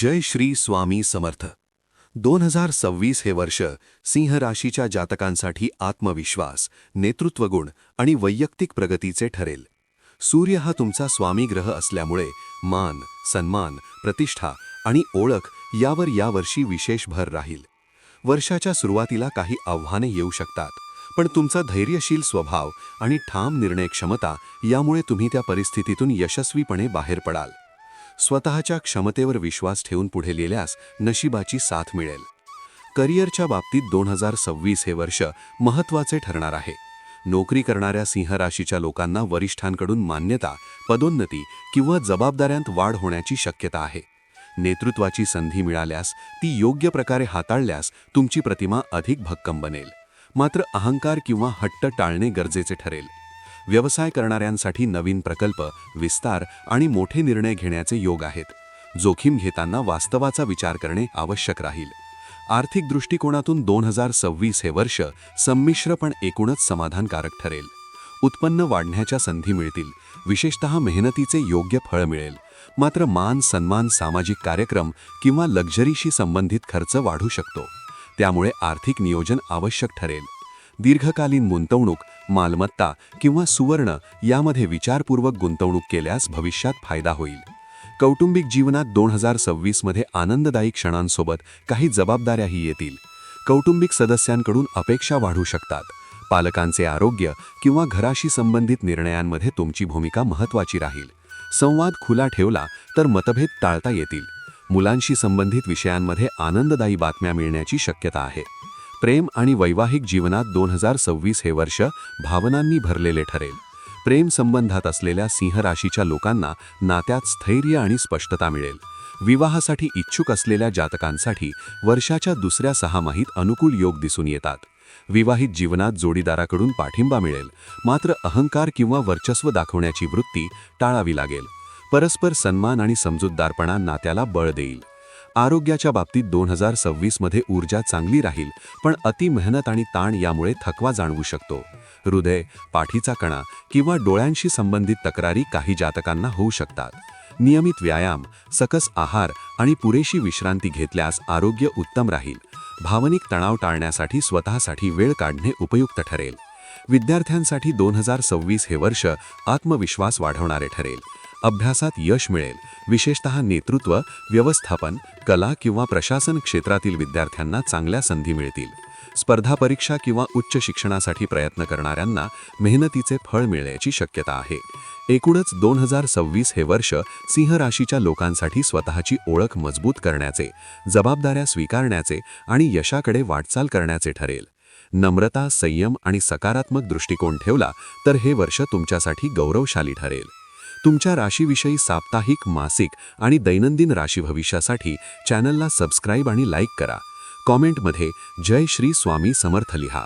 जय श्री स्वामी समर्थ. 2026 हे वर्ष सिंह राशीच्या जातकांसाठी आत्मविश्वास, नेतृत्वगुण आणि वैयक्तिक प्रगतीचे ठरेल. सूर्य हा तुमचा स्वामी ग्रह असल्यामुळे मान, सन्मान, प्रतिष्ठा आणि ओळख यावर यावर्षी विशेष भर राहील. वर्षाच्या सुरुवातीला काही आव्हाने येऊ शकतात, पण तुमचा धैर्यशील स्वभाव आणि ठाम निर्णय क्षमता यामुळे तुम्ही त्या परिस्थितीतून यशस्वीपणे बाहेर पडाल. स्वतःच्या क्षमतेवर विश्वास ठेवून पुढे गेल्यास नशिबाची साथ मिळेल. करिअरच्या बाबतीत 2026 हे वर्ष महत्त्वाचे ठरणार आहे. नोकरी करणाऱ्या सिंह राशीच्या लोकांना वरिष्ठांकडून मान्यता, पदोन्नती किंवा जबाबदाऱ्यांत वाढ होण्याची शक्यता आहे. नेतृत्वाची संधी मिळाल्यास ती योग्य प्रकारे हाताळल्यास तुमची प्रतिमा अधिक भक्कम बनेल. मात्र अहंकार किंवा हट्ट टाळणे गरजेचे ठरेल. व्यवसाय करणाऱ्यांसाठी नवीन प्रकल्प, विस्तार आणि मोठे निर्णय घेण्याचे योग आहेत. जोखीम घेताना वास्तवाचा विचार करणे आवश्यक राहील. आर्थिक दृष्टिकोनातून 2026 हे वर्ष संमिश्र पण एकूणच समाधानकारक ठरेल. उत्पन्न वाढण्याच्या संधी मिळतील, विशेषतः मेहनतीचे योग्य फळ मिळेल. मात्र मान, सन्मान, सामाजिक कार्यक्रम किंवा लक्झरीशी संबंधित खर्च वाढू शकतो. त्यामुळे आर्थिक नियोजन आवश्यक ठरेल. दीर्घकालीन गुंतवणूक, मालमत्ता किंवा सुवर्ण यामध्ये विचारपूर्वक गुंतवणूक केल्यास भविष्यात फायदा होईल. कौटुंबिक जीवनात 2026 मध्ये आनंददायी क्षणांसोबत काही जबाबदाऱ्याही येतील. कौटुंबिक सदस्यांकडून अपेक्षा वाढू शकतात. पालकांचे आरोग्य किंवा घराशी संबंधित निर्णयांमध्ये तुमची भूमिका महत्त्वाची राहील. संवाद खुला ठेवला तर मतभेद टाळता येतील. मुलांशी संबंधित विषयांमध्ये आनंददायी बातम्या मिळण्याची शक्यता आहे. प्रेम आणि वैवाहिक जीवनात 2026 हे वर्ष भावनांनी भरलेले ठरेल. प्रेम संबंधात असलेल्या सिंह राशीच्या लोकांना नात्यात स्थैर्य आणि स्पष्टता मिळेल. विवाहासाठी इच्छुक असलेल्या जातकांसाठी वर्षाच्या दुसऱ्या सहामाहीत अनुकूल योग दिसून येतात. विवाहित जीवनात जोडीदाराकडून पाठिंबा मिळेल. मात्र अहंकार किंवा वर्चस्व दाखवण्याची वृत्ती टाळावी लागेल. परस्पर सन्मान आणि समजूतदारपणा नात्याला बळ देईल. आरोग्याच्या बाबतीत 2026 मध्ये ऊर्जा चांगली राहील, पण अति मेहनत आणि ताण यामुळे थकवा जाणवू शकतो. हृदय, पाठीचा कणा किंवा डोळ्यांशी संबंधित तक्रारी काही जातकांना होऊ शकतात. नियमित व्यायाम, सकस आहार आणि पुरेशी विश्रांती घेतल्यास आरोग्य उत्तम राहील. भावनिक तणाव टाळण्यासाठी स्वतःसाठी वेळ काढणे उपयुक्त ठरेल. विद्यार्थ्यांसाठी 2026 हे वर्ष आत्मविश्वास वाढवणारे ठरेल. अभ्यासात यश मिळेल. विशेषतः नेतृत्व, व्यवस्थापन, कला किंवा प्रशासन क्षेत्रातील विद्यार्थ्यांना चांगल्या संधी मिळतील. स्पर्धा परीक्षा किंवा उच्च शिक्षणासाठी प्रयत्न करणाऱ्यांना मेहनतीचे फळ मिळण्याची शक्यता आहे. एकूणच 2026 हे वर्ष सिंह राशीच्या लोकांसाठी स्वतःची ओळख मजबूत करण्याचे, जबाबदाऱ्या स्वीकारण्याचे आणि यशाकडे वाटचाल करण्याचे ठरेल. नम्रता, संयम आणि सकारात्मक दृष्टिकोन ठेवला तर हे वर्ष तुमच्यासाठी गौरवशाली ठरेल. तुमच्या राशीविषयी साप्ताहिक, मासिक आणि दैनंदिन राशी भविष्यासाठी चॅनलला सबस्क्राईब आणि लाईक करा. कॉमेंटमध्ये जय श्री स्वामी समर्थ लिहा.